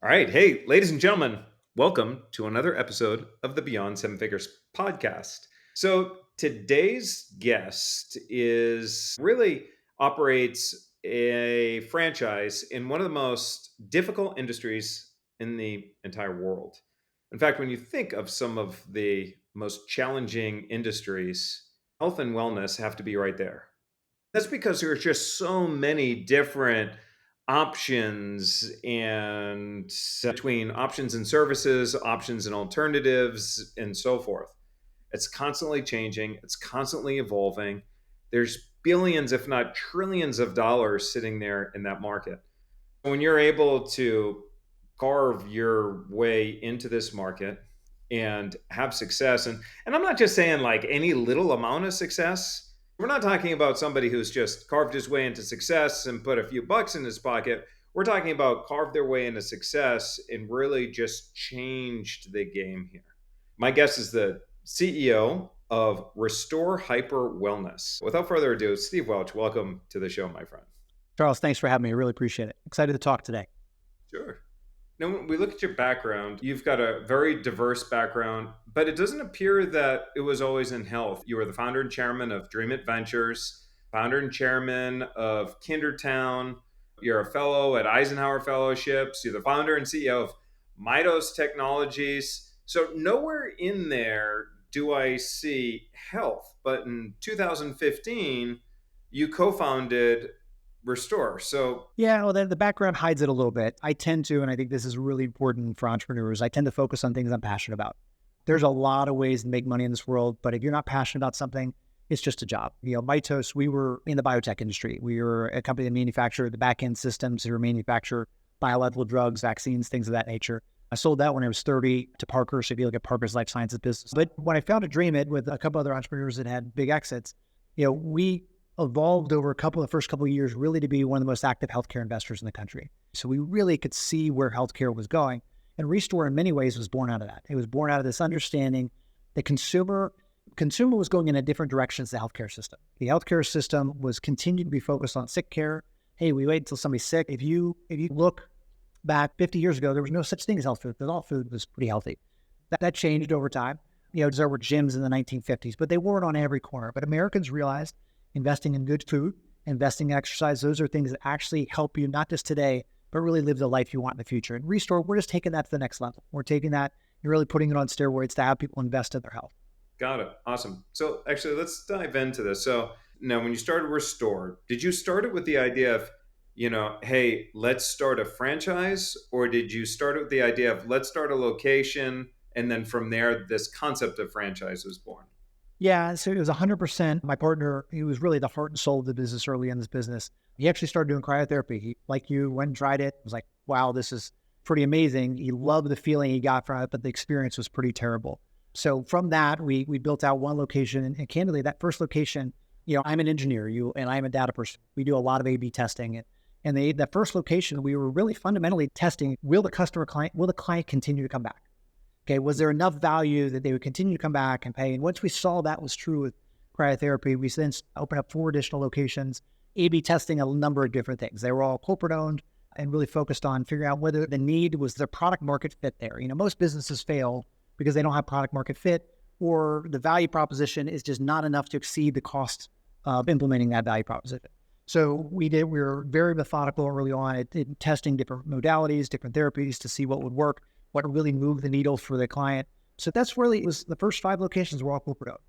All right. Hey, ladies and gentlemen, welcome to another episode of the Beyond Seven Figures podcast. So, today's guest is really operates a franchise in one of the most difficult industries in the entire world. In fact, when you think of some of the most challenging industries, health and wellness have to be right there. That's because there's just so many different options and between options and services, options and alternatives, and so forth. It's constantly changing, it's constantly evolving. There's billions, if not trillions, of dollars sitting there in that market. When you're able to carve your way into this market and have success, and I'm not just saying like any little amount of success. We're not talking about somebody who's just carved his way into success and put a few bucks in his pocket. We're talking about carved their way into success and really just changed the game here. My guest is the CEO of Restore Hyper Wellness. Without further ado, Steve Welch, welcome to the show, my friend. Charles, thanks for having me. I really appreciate it. Excited to talk today. Sure. Now, when we look at your background, you've got a very diverse background, but it doesn't appear that it was always in health. You were the founder and chairman of Dream It Ventures, founder and chairman of Kindertown. You're a fellow at Eisenhower Fellowships. You're the founder and CEO of Mitos Technologies. So, nowhere in there do I see health. But in 2015, you co founded Restore. So, Yeah, well, the background hides it a little bit. I tend to, and I think this is really important for entrepreneurs, I tend to focus on things I'm passionate about. There's a lot of ways to make money in this world, but if you're not passionate about something, it's just a job. Mitos, we were in the biotech industry. We were a company that manufactured the back-end systems that manufacture biological drugs, vaccines, things of that nature. I sold that when I was 30 to Parker. So if you look at Parker's life sciences business. But when I founded Dream It with a couple other entrepreneurs that had big exits, we evolved over the first couple of years really to be one of the most active healthcare investors in the country. So we really could see where healthcare was going. And Restore in many ways was born out of that. It was born out of this understanding that consumer was going in a different direction as the healthcare system. The healthcare system was continued to be focused on sick care. Hey, we wait until somebody's sick. If you look back 50 years ago, there was no such thing as health food because all food was pretty healthy. That changed over time. There were gyms in the 1950s, but they weren't on every corner. But Americans realized investing in good food, investing in exercise, those are things that actually help you not just today, but really live the life you want in the future. And Restore, we're just taking that to the next level. We're taking that and really putting it on steroids to have people invest in their health. got it. Awesome. So actually, let's dive into this. So now, when you started Restore, did you start it with the idea of, hey, let's start a franchise, or did you start it with the idea of let's start a location, and then from there, this concept of franchise was born? Yeah, so it was 100%. My partner, he was really the heart and soul of the business early in this business. He actually started doing cryotherapy. He, like you, went and tried it. Was like, wow, this is pretty amazing. He loved the feeling he got from it, but the experience was pretty terrible. So from that, we built out one location. And candidly, that first location, I'm an engineer, and I'm a data person. We do a lot of A/B testing. And that first location, we were really fundamentally testing, will the client continue to come back? Okay, was there enough value that they would continue to come back and pay? And once we saw that was true with cryotherapy, we then opened up 4 additional locations, A/B testing a number of different things. They were all corporate owned and really focused on figuring out whether the need was the product market fit there. Most businesses fail because they don't have product market fit, or the value proposition is just not enough to exceed the cost of implementing that value proposition. So we were very methodical early on in testing different modalities, different therapies to see what would work, what really moved the needle for the client. So that's really, it was the first 5 locations were all corporate owned.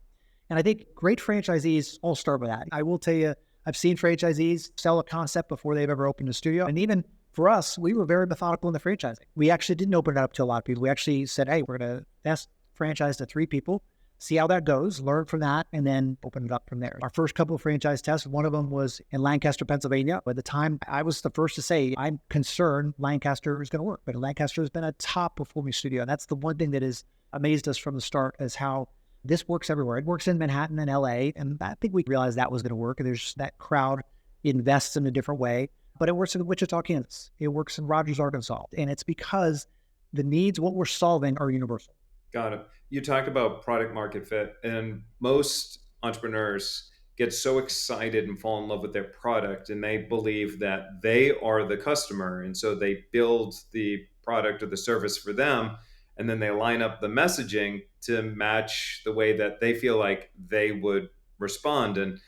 And I think great franchisees all start with that. I will tell you, I've seen franchisees sell a concept before they've ever opened a studio. And even for us, we were very methodical in the franchising. We actually didn't open it up to a lot of people. We actually said, hey, we're going to test franchise to 3 people, see how that goes, learn from that, and then open it up from there. Our first couple of franchise tests, one of them was in Lancaster, Pennsylvania. At the time, I was the first to say, I'm concerned Lancaster is going to work. But Lancaster has been a top performing studio. And that's the one thing that has amazed us from the start is how this works everywhere. It works in Manhattan and LA. And I think we realized that was going to work. There's that crowd invests in a different way. But it works in Wichita, Kansas. It works in Rogers, Arkansas. And it's because the needs, what we're solving, are universal. Got it. You talk about product market fit, and most entrepreneurs get so excited and fall in love with their product, and they believe that they are the customer. And so they build the product or the service for them, and then they line up the messaging to match the way that they feel like they would respond. And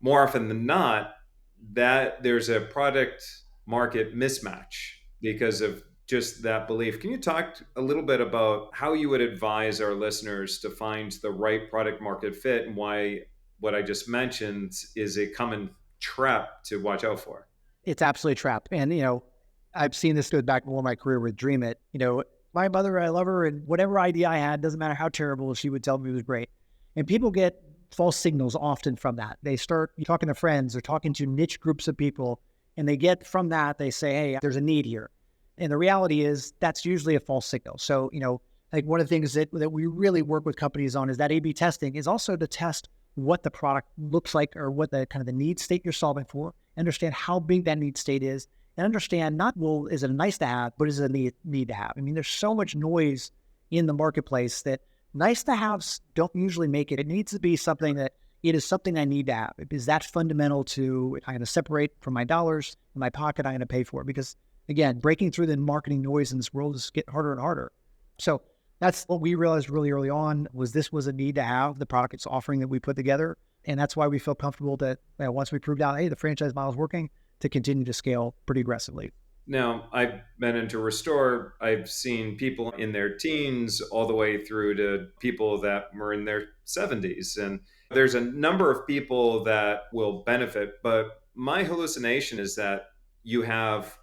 more often than not, that there's a product market mismatch because of just that belief. Can you talk a little bit about how you would advise our listeners to find the right product market fit, and why what I just mentioned is a common trap to watch out for? It's absolutely a trap. And, I've seen this go back more my career with Dream It. My mother, I love her, and whatever idea I had, doesn't matter how terrible, she would tell me it was great. And people get false signals often from that. They start talking to friends or talking to niche groups of people, and they get from that, they say, hey, there's a need here. And the reality is that's usually a false signal. So, like one of the things that we really work with companies on is that A/B testing is also to test what the product looks like, or what the kind of the need state you're solving for, understand how big that need state is, and understand not, well, is it a nice to have, but is it a need to have? I mean, there's so much noise in the marketplace that nice to haves don't usually make it. It needs to be something that it is something I need to have. Is that fundamental to, I'm going to separate from my dollars in my pocket, I'm going to pay for it? Because again, breaking through the marketing noise in this world is getting harder and harder. So that's what we realized really early on, was this was a need to have, the product it's offering that we put together. And that's why we feel comfortable that once we proved out, hey, the franchise model is working, to continue to scale pretty aggressively. Now, I've been into Restore. I've seen people in their teens all the way through to people that were in their 70s. And there's a number of people that will benefit. But my hallucination is that you have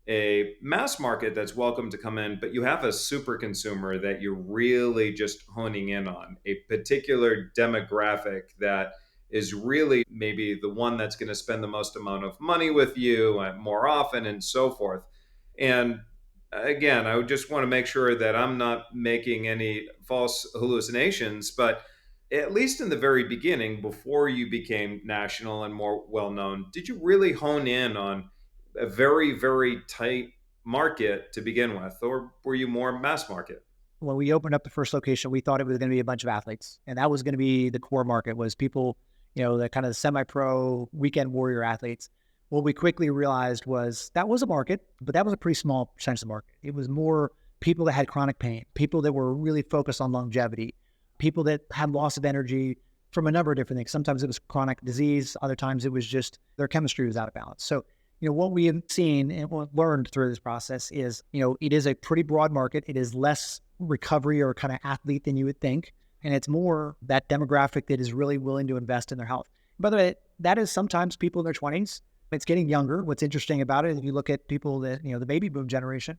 a mass market that's welcome to come in, but you have a super consumer that you're really just honing in on, a particular demographic that is really maybe the one that's going to spend the most amount of money with you more often, and so forth. And again, I would just want to make sure that I'm not making any false hallucinations, but at least in the very beginning, before you became national and more well known, did you really hone in on a very, very tight market to begin with, or were you more mass market? When we opened up the first location, we thought it was going to be a bunch of athletes, and that was going to be the core market, was people, the kind of semi-pro weekend warrior athletes. What we quickly realized was that was a market, but that was a pretty small percentage of the market. It was more people that had chronic pain, people that were really focused on longevity, people that had loss of energy from a number of different things. Sometimes it was chronic disease. Other times it was just their chemistry was out of balance. So, what we have seen and learned through this process is, it is a pretty broad market. It is less recovery or kind of athlete than you would think. And it's more that demographic that is really willing to invest in their health. By the way, that is sometimes people in their 20s. It's getting younger. What's interesting about it, if you look at people that, the baby boom generation,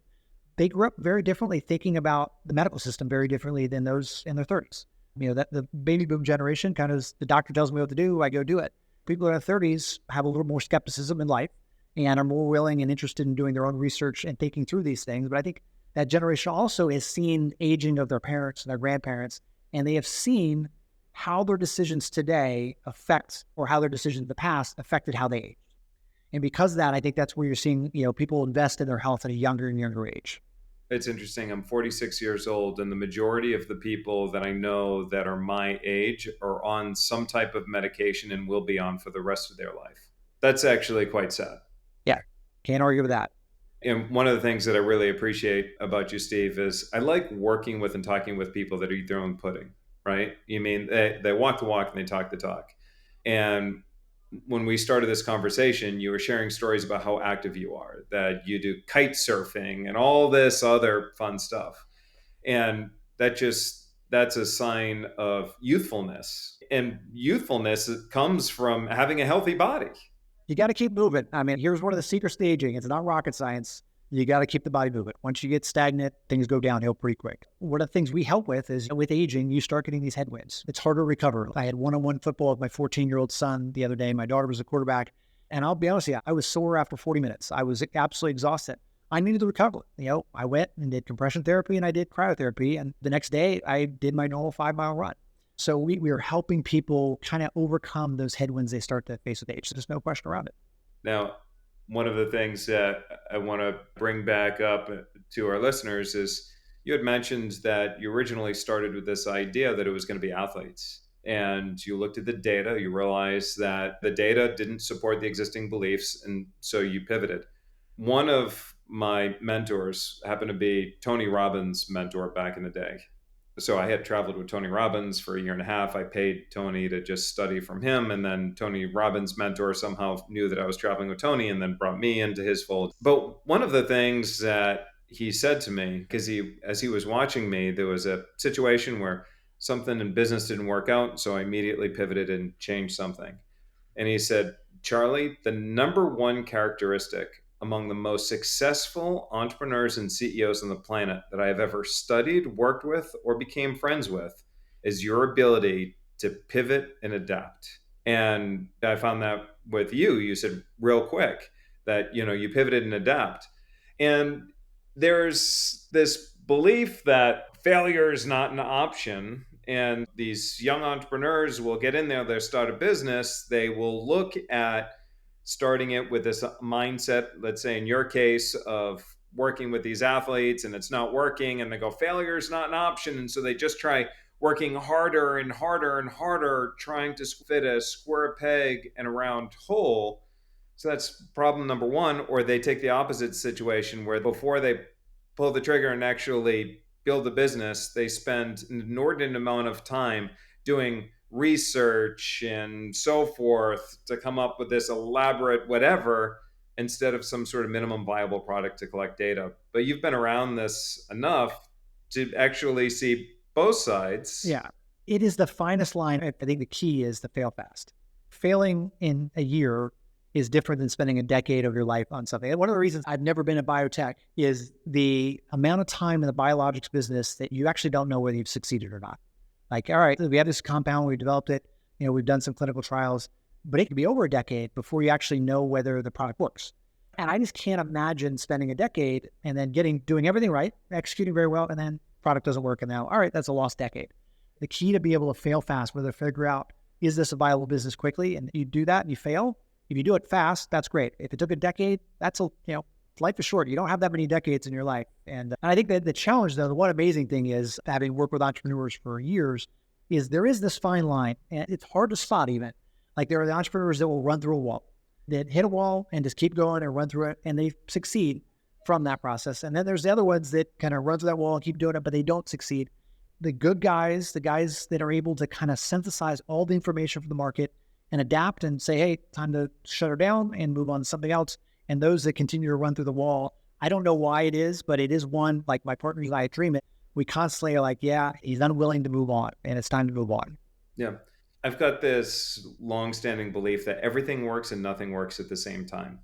they grew up very differently, thinking about the medical system very differently than those in their 30s. That the baby boom generation kind of, the doctor tells me what to do, I go do it. People in their 30s have a little more skepticism in life and are more willing and interested in doing their own research and thinking through these things. But I think that generation also has seen aging of their parents and their grandparents, and they have seen how their decisions today affect, or how their decisions in the past affected how they age. And because of that, I think that's where you're seeing, people invest in their health at a younger and younger age. It's interesting. I'm 46 years old, and the majority of the people that I know that are my age are on some type of medication and will be on for the rest of their life. That's actually quite sad. Yeah, can't argue with that. And one of the things that I really appreciate about you, Steve, is I like working with and talking with people that eat their own pudding, right? You mean they walk the walk and they talk the talk. And when we started this conversation, you were sharing stories about how active you are, that you do kite surfing and all this other fun stuff. And that's a sign of youthfulness. And youthfulness comes from having a healthy body. You got to keep moving. I mean, here's one of the secrets to aging. It's not rocket science. You got to keep the body moving. Once you get stagnant, things go downhill pretty quick. One of the things we help with is, with aging, you start getting these headwinds. It's harder to recover. I had one-on-one football with my 14-year-old son the other day. My daughter was a quarterback. And I'll be honest with you, I was sore after 40 minutes. I was absolutely exhausted. I needed to recover. I went and did compression therapy and I did cryotherapy. And the next day I did my normal 5-mile run. So we are helping people kind of overcome those headwinds they start to face with age. There's no question around it. Now, one of the things that I want to bring back up to our listeners is, you had mentioned that you originally started with this idea that it was going to be athletes. and you looked at the data, you realized that the data didn't support the existing beliefs, and so you pivoted. One of my mentors happened to be Tony Robbins' mentor back in the day. So I had traveled with Tony Robbins for a year and a half. I paid Tony to just study from him. And then Tony Robbins' mentor somehow knew that I was traveling with Tony and then brought me into his fold. But one of the things that he said to me, because as he was watching me, there was a situation where something in business didn't work out. So I immediately pivoted and changed something. And he said, Charlie, the number one characteristic among the most successful entrepreneurs and CEOs on the planet that I have ever studied, worked with, or became friends with is your ability to pivot and adapt. And I found that with you, you said real quick that, you pivoted and adapt. And there's this belief that failure is not an option. And these young entrepreneurs will get in there, they'll start a business, they will look at starting it with this mindset, let's say in your case, of working with these athletes and it's not working, and they go, failure is not an option. And so they just try working harder and harder and harder, trying to fit a square peg in a round hole. So that's problem number one. Or they take the opposite situation where before they pull the trigger and actually build a business, they spend an inordinate amount of time doing research and so forth to come up with this elaborate whatever instead of some sort of minimum viable product to collect data. But you've been around this enough to actually see both sides. Yeah. It is the finest line. I think the key is to fail fast. Failing in a year is different than spending a decade of your life on something. And one of the reasons I've never been in biotech is the amount of time in the biologics business that you actually don't know whether you've succeeded or not. Like, all right, we have this compound, we developed it, we've done some clinical trials, but it could be over a decade before you actually know whether the product works. And I just can't imagine spending a decade and then doing everything right, executing very well, and then product doesn't work. And now, all right, that's a lost decade. The key to be able to fail fast, whether figure out, is this a viable business quickly? And you do that and you fail. If you do it fast, that's great. If it took a decade, life is short. You don't have that many decades in your life. And I think that the challenge, though, the one amazing thing is, having worked with entrepreneurs for years, is there is this fine line, and it's hard to spot even. Like, there are the entrepreneurs that will run through a wall, that hit a wall and just keep going and run through it, and they succeed from that process. And then there's the other ones that kind of run through that wall and keep doing it, but they don't succeed. The good guys, the guys that are able to kind of synthesize all the information from the market and adapt and say, hey, time to shut her down and move on to something else. And those that continue to run through the wall, I don't know why it is, but it is one, like my partners and I dream it. We constantly are like, yeah, he's unwilling to move on, and it's time to move on. Yeah. I've got this long-standing belief that everything works and nothing works at the same time.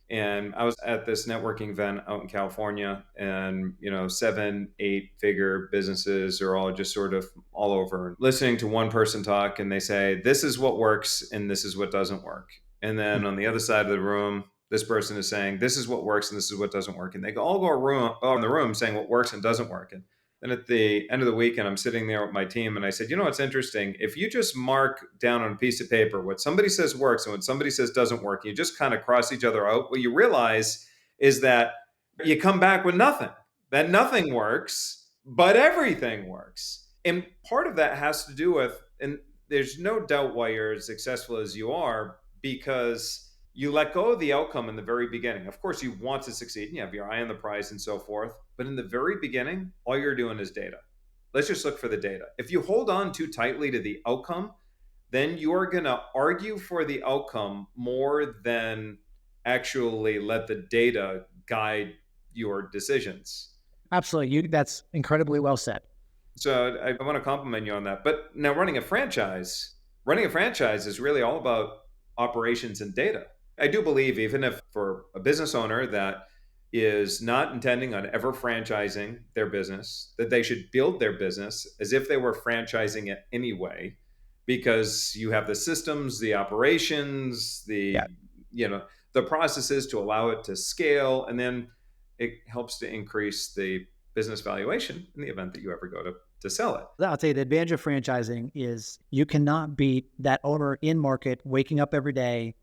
And I was at this networking event out in California, and 7, 8-figure businesses are all just sort of all over, listening to one person talk, and they say, this is what works and this is what doesn't work. And then on the other side of the room, this person is saying, this is what works and this is what doesn't work. And they all go around the room saying what works and doesn't work. And then at the end of the weekend, I'm sitting there with my team and I said, what's interesting? If you just mark down on a piece of paper what somebody says works and what somebody says doesn't work, you just kind of cross each other out, what you realize is that you come back with nothing, that nothing works, but everything works. And part of that has to do with, and there's no doubt why you're as successful as you are, because you let go of the outcome in the very beginning. Of course, you want to succeed and you have your eye on the prize and so forth. But in the very beginning, all you're doing is data. Let's just look for the data. If you hold on too tightly to the outcome, then you're going to argue for the outcome more than actually let the data guide your decisions. Absolutely. That's incredibly well said. So I want to compliment you on that. But now running a franchise is really all about operations and data. I do believe, even if for a business owner that is not intending on ever franchising their business, that they should build their business as if they were franchising it anyway, because you have the systems, the operations, Yeah. the processes to allow it to scale, and then it helps to increase the business valuation in the event that you ever go to sell it. I'll tell you, the advantage of franchising is you cannot beat that owner in market, waking up every day,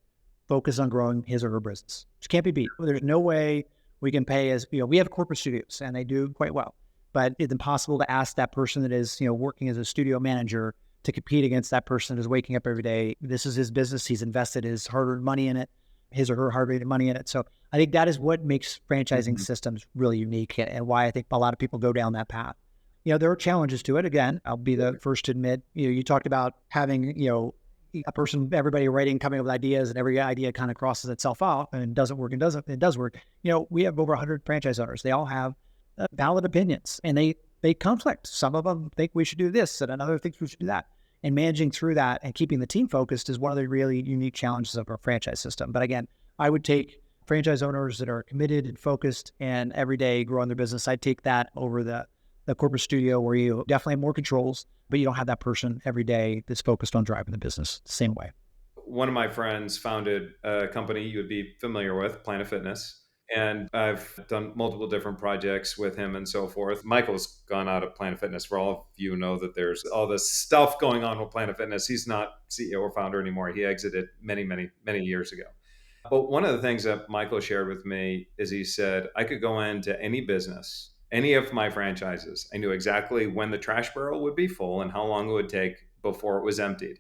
focused on growing his or her business. Which can't be beat. There's no way we can pay we have corporate studios and they do quite well, but it's impossible to ask that person that is, working as a studio manager to compete against that person who's waking up every day. This is his business. He's invested his hard-earned money in it, his or her hard-earned money in it. So I think that is what makes franchising Mhm. systems really unique and why I think a lot of people go down that path. There are challenges to it. Again, I'll be the first to admit, you talked about having, a person, everybody writing, coming up with ideas, and every idea kind of crosses itself out and doesn't work and doesn't, it does work. We have over 100 franchise owners. They all have valid opinions and they conflict. Some of them think we should do this and another thinks we should do that. And managing through that and keeping the team focused is one of the really unique challenges of our franchise system. But again, I would take franchise owners that are committed and focused and every day growing their business. I'd take that over the corporate studio where you definitely have more controls, but you don't have that person every day that's focused on driving the business the same way. One of my friends founded a company you would be familiar with, Planet Fitness. And I've done multiple different projects with him and so forth. Michael's gone out of Planet Fitness. For all of you know that there's all this stuff going on with Planet Fitness. He's not CEO or founder anymore. He exited many, many, many years ago. But one of the things that Michael shared with me is he said, I could go into any business, any of my franchises. I knew exactly when the trash barrel would be full and how long it would take before it was emptied.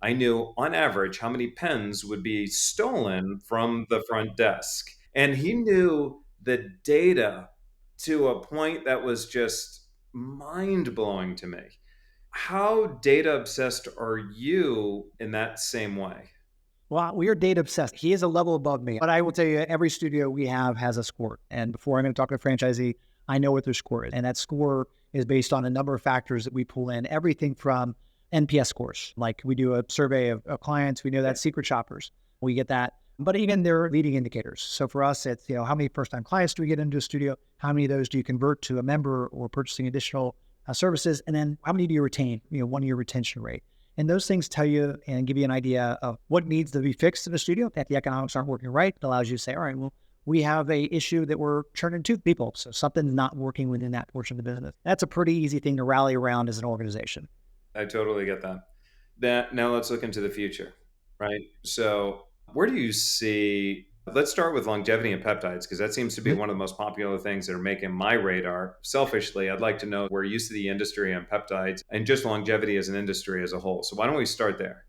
I knew on average how many pens would be stolen from the front desk. And he knew the data to a point that was just mind blowing to me. How data obsessed are you in that same way? Well, we are data obsessed. He is a level above me. But I will tell you, every studio we have has a score. And before I'm going to talk to a franchisee, I know what their score is. And that score is based on a number of factors that we pull in, everything from NPS scores. Like we do a survey of clients, we know that secret shoppers, we get that. But even their leading indicators. So for us, it's, how many first-time clients do we get into a studio? How many of those do you convert to a member or purchasing additional services? And then how many do you retain? 1 year retention rate. And those things tell you and give you an idea of what needs to be fixed in the studio. If the economics aren't working right, it allows you to say, all right, well, we have a issue that we're churning tooth people. So something's not working within that portion of the business. That's a pretty easy thing to rally around as an organization. I totally get that. That now let's look into the future, right? So, where do you see? Let's start with longevity and peptides because that seems to be Mhm. one of the most popular things that are making my radar. Selfishly, I'd like to know where you see the industry on peptides and just longevity as an industry as a whole. So, why don't we start there?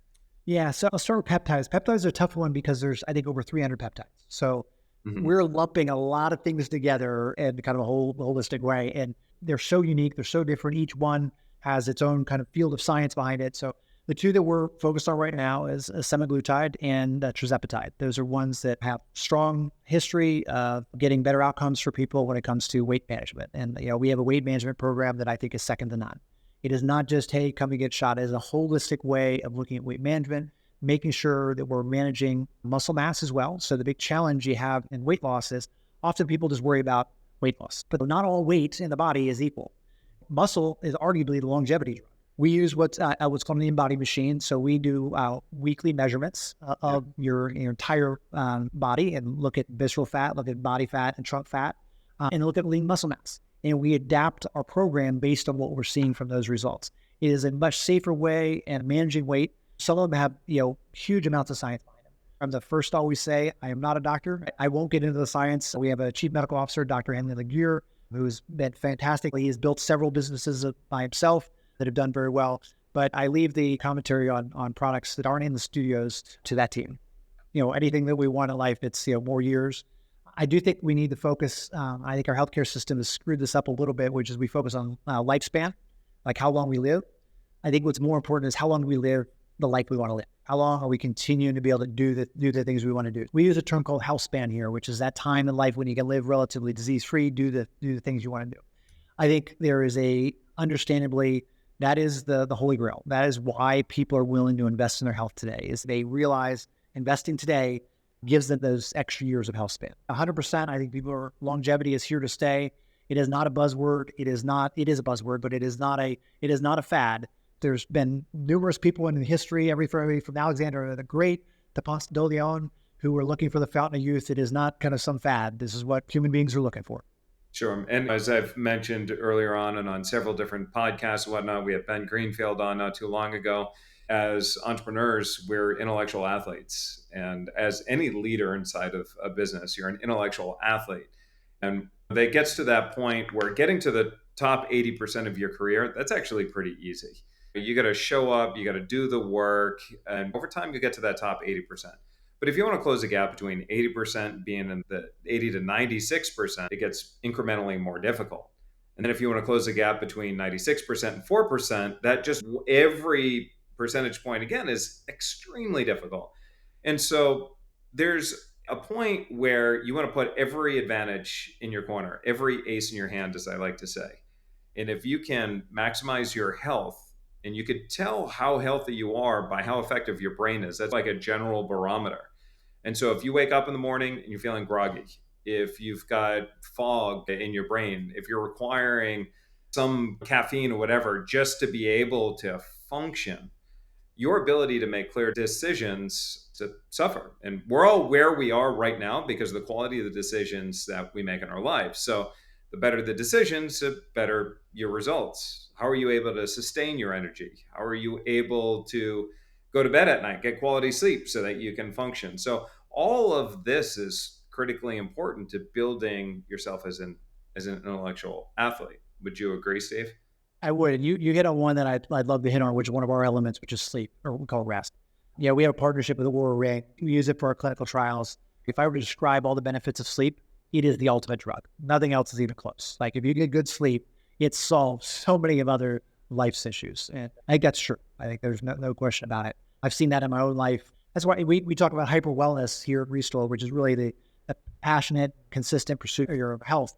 Yeah, so I'll start with peptides. Peptides are a tough one because there's, I think, over 300 peptides. So Mhm. we're lumping a lot of things together in kind of a whole holistic way. And they're so unique. They're so different. Each one has its own kind of field of science behind it. So the two that we're focused on right now is semaglutide and tirzepatide. Those are ones that have strong history of getting better outcomes for people when it comes to weight management. And, we have a weight management program that I think is second to none. It is not just, hey, come and get shot. It is a holistic way of looking at weight management, making sure that we're managing muscle mass as well. So the big challenge you have in weight loss is often people just worry about weight loss, but not all weight in the body is equal. Muscle is arguably the longevity drug. We use what's called an in-body machine. So we do weekly measurements Yeah, of your entire body and look at visceral fat, look at body fat and trunk fat, and look at lean muscle mass. And we adapt our program based on what we're seeing from those results. It is a much safer way and managing weight. Some of them have, huge amounts of science behind them. I'm the first to always say, I am not a doctor. I won't get into the science. We have a chief medical officer, Dr. Henry Laguerre, who's been fantastic. He has built several businesses by himself that have done very well. But I leave the commentary on products that aren't in the studios to that team. Anything that we want in life, it's, more years. I do think we need to focus. I think our healthcare system has screwed this up a little bit, which is we focus on lifespan, like how long we live. I think what's more important is how long do we live the life we want to live. How long are we continuing to be able to do the things we want to do? We use a term called health span here, which is that time in life when you can live relatively disease free, do the things you want to do. I think there is understandably, that is the holy grail. That is why people are willing to invest in their health today, is they realize investing today gives them those extra years of health span. 100%, I think longevity is here to stay. It is not a buzzword. It is a buzzword, but it is not a fad. There's been numerous people in history, from Alexander the Great to Ponce de Leon, who were looking for the fountain of youth. It is not kind of some fad. This is what human beings are looking for. sure. And as I've mentioned earlier on and on several different podcasts and whatnot, we had Ben Greenfield on not too long ago. As entrepreneurs, we're intellectual athletes. And as any leader inside of a business, you're an intellectual athlete. And it gets to that point where getting to the top 80% of your career, that's actually pretty easy. You got to show up, you got to do the work, and over time you get to that top 80%. But if you want to close the gap between 80% being in the 80 to 96%, it gets incrementally more difficult. And then if you want to close the gap between 96% and 4%, that just every percentage point again is extremely difficult. And so there's a point where you want to put every advantage in your corner, every ace in your hand, as I like to say. And if you can maximize your health, and you could tell how healthy you are by how effective your brain is, that's like a general barometer. And so if you wake up in the morning and you're feeling groggy, if you've got fog in your brain, if you're requiring some caffeine or whatever just to be able to function, your ability to make clear decisions to suffer. And we're all where we are right now because of the quality of the decisions that we make in our lives. So the better the decisions, the better your results. How are you able to sustain your energy? How are you able to go to bed at night, get quality sleep so that you can function? So all of this is critically important to building yourself as an intellectual athlete. Would you agree, Steve? I would. And you hit on one that I'd love to hit on, which is one of our elements, which is sleep, or we call rest. Yeah, we have a partnership with Aurora Ring. We use it for our clinical trials. If I were to describe all the benefits of sleep, it is the ultimate drug. Nothing else is even close. Like if you get good sleep, it solves so many of other life's issues. And I think that's true. I think there's no question about it. I've seen that in my own life. That's why we talk about hyper wellness here at Restore, which is really the passionate, consistent pursuit of your health.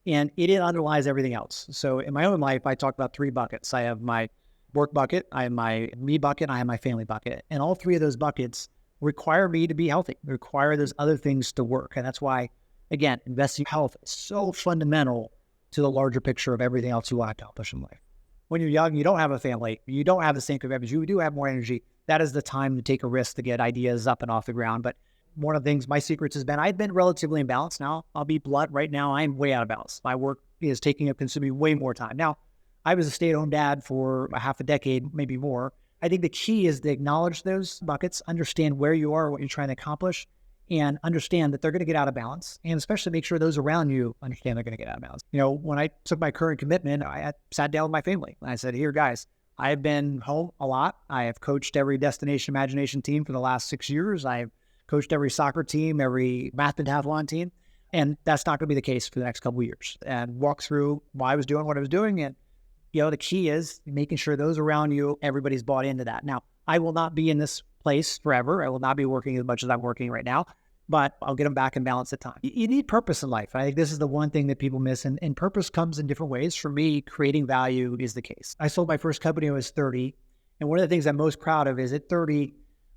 And it underlies everything else. So in my own life, I talk about 3 buckets. I have my work bucket, I have my me bucket, I have my family bucket. And all 3 of those buckets require me to be healthy, require those other things to work. And that's why, again, investing in health is so fundamental to the larger picture of everything else you want to accomplish in life. When you're young, you don't have a family, you don't have the same commitments, you do have more energy. That is the time to take a risk to get ideas up and off the ground. But one of the things, my secrets has been, I've been relatively imbalanced. Now, I'll be blunt, right now, I'm way out of balance. My work is consuming way more time. Now, I was a stay-at-home dad for a half a decade, maybe more. I think the key is to acknowledge those buckets, understand where you are, what you're trying to accomplish, and understand that they're going to get out of balance. And especially make sure those around you understand they're going to get out of balance. You know, when I took my current commitment, I sat down with my family and I said, here, guys, I've been home a lot. I have coached every Destination Imagination team for the last 6 years. I've coached every soccer team, every math pentathlon team. And that's not going to be the case for the next couple of years. And walk through why I was doing what I was doing. And, you know, the key is making sure those around you, everybody's bought into that. Now, I will not be in this place forever. I will not be working as much as I'm working right now, but I'll get them back in balance at time. You need purpose in life. I think this is the one thing that people miss. And purpose comes in different ways. For me, creating value is the case. I sold my first company when I was 30. And one of the things I'm most proud of is at 30,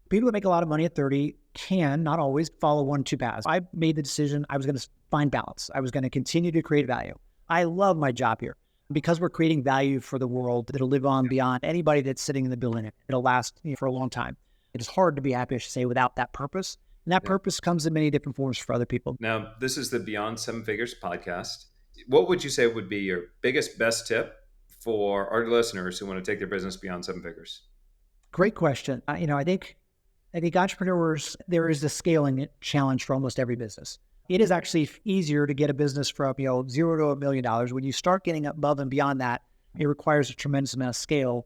people that make a lot of money at 30 can, not always, follow 1 or 2 paths. I made the decision I was going to find balance. I was going to continue to create value. I love my job here because we're creating value for the world that'll live on beyond anybody that's sitting in the building. It'll last for a long time. It is hard to be happy, I should say, without that purpose. And that purpose comes in many different forms for other people. Now, this is the Beyond 7 Figures podcast. What would you say would be your biggest, best tip for our listeners who want to take their business beyond 7 figures? Great question. I think entrepreneurs, there is a scaling challenge for almost every business. It is actually easier to get a business from, $0 to $1 million. When you start getting above and beyond that, it requires a tremendous amount of scale.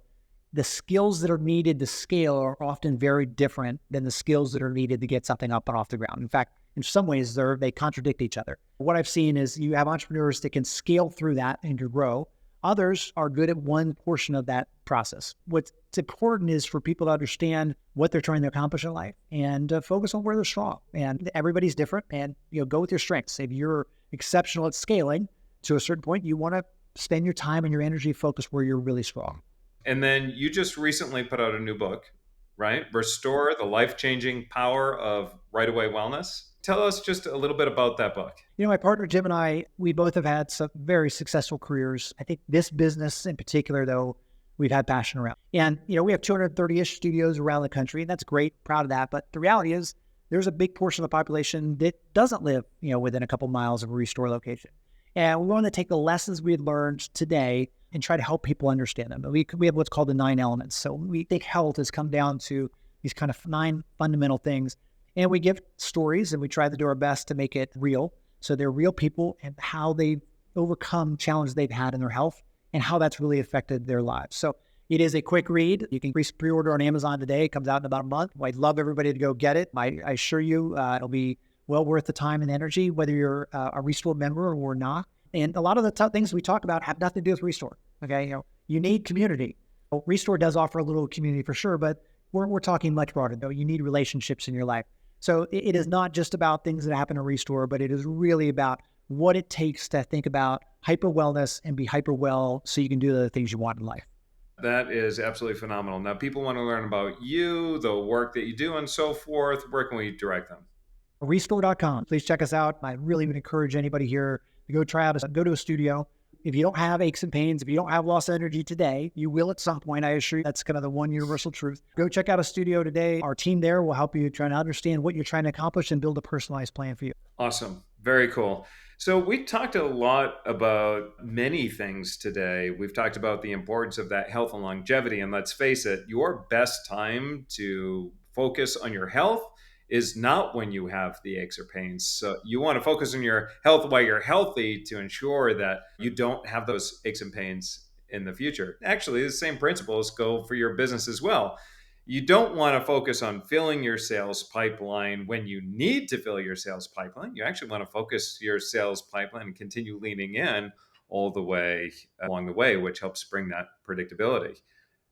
The skills that are needed to scale are often very different than the skills that are needed to get something up and off the ground. In fact, in some ways, they contradict each other. What I've seen is you have entrepreneurs that can scale through that and to grow. Others are good at one portion of that process. What's important is for people to understand what they're trying to accomplish in life and focus on where they're strong. And everybody's different, and go with your strengths. If you're exceptional at scaling to a certain point, you want to spend your time and your energy focused where you're really strong. And then you just recently put out a new book, right? Restore the Life-Changing Power of Right-Away Wellness. Tell us just a little bit about that book. My partner, Jim, and I, we both have had some very successful careers. I think this business in particular, though, we've had passion around. And, we have 230-ish studios around the country, and that's great, proud of that. But the reality is there's a big portion of the population that doesn't live, within a couple miles of a Restore location. And we want to take the lessons we had learned today and try to help people understand them. We have what's called the 9 elements. So we think health has come down to these kind of 9 fundamental things. And we give stories and we try to do our best to make it real. So they're real people and how they overcome challenges they've had in their health and how that's really affected their lives. So It is a quick read. You can pre-order on Amazon today. It comes out in about a month. I'd love everybody to go get it. I assure you, it'll be well worth the time and energy, whether you're a Restore member or not. And a lot of the things we talk about have nothing to do with Restore. Okay, you need community. Well, Restore does offer a little community for sure, but we're talking much broader though. You need relationships in your life. So it is not just about things that happen to Restore, but it is really about what it takes to think about hyper wellness and be hyper well so you can do the things you want in life. That is absolutely phenomenal. Now, people want to learn about you, the work that you do, and so forth. Where can we direct them? Restore.com. Please check us out. I really would encourage anybody here to go try out, go to a studio. If you don't have aches and pains, if you don't have lost energy today, you will at some point. I assure you that's kind of the one universal truth. Go check out a studio today. Our team there will help you try to understand what you're trying to accomplish and build a personalized plan for you. Awesome. Very cool. So, we talked a lot about many things today. We've talked about the importance of that health and longevity. And let's face it, your best time to focus on your health is not when you have the aches or pains. So, you want to focus on your health while you're healthy to ensure that you don't have those aches and pains in the future. Actually, the same principles go for your business as well. You don't want to focus on filling your sales pipeline when you need to fill your sales pipeline. You actually want to focus your sales pipeline and continue leaning in all the way along the way, which helps bring that predictability.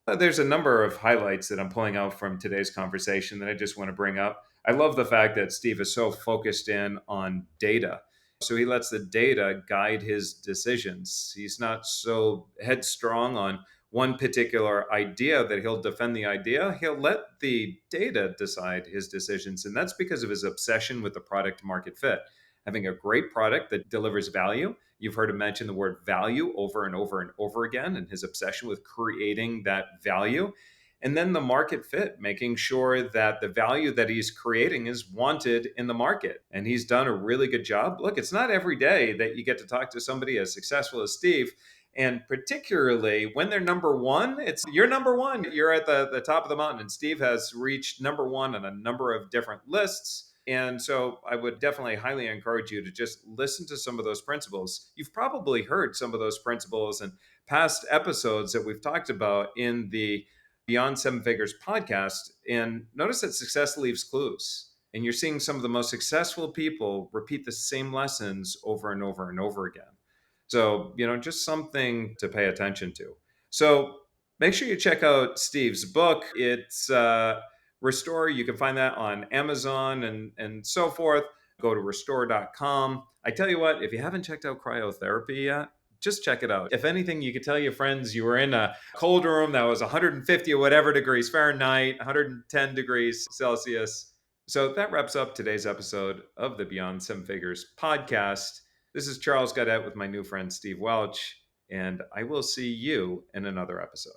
There's a number of highlights that I'm pulling out from today's conversation that I just want to bring up. I love the fact that Steve is so focused in on data. So he lets the data guide his decisions. He's not so headstrong on one particular idea that he'll defend the idea. He'll let the data decide his decisions. And that's because of his obsession with the product market fit. Having a great product that delivers value. You've heard him mention the word value over and over and over again, and his obsession with creating that value. And then the market fit, making sure that the value that he's creating is wanted in the market. And he's done a really good job. Look, it's not every day that you get to talk to somebody as successful as Steve. And particularly when they're number one, it's you're number one. You're at the top of the mountain. And Steve has reached number one on a number of different lists. And so I would definitely highly encourage you to just listen to some of those principles. You've probably heard some of those principles in past episodes that we've talked about in the Beyond Seven Figures podcast. And notice that success leaves clues. And you're seeing some of the most successful people repeat the same lessons over and over and over again. So, just something to pay attention to. So, make sure you check out Steve's book. It's Restore. You can find that on Amazon and so forth. Go to restore.com. I tell you what, if you haven't checked out cryotherapy yet, just check it out. If anything, you could tell your friends you were in a cold room that was 150 or whatever degrees Fahrenheit, 110 degrees Celsius. So that wraps up today's episode of the Beyond Seven Figures podcast. This is Charles Gaudette with my new friend Steve Welch, and I will see you in another episode.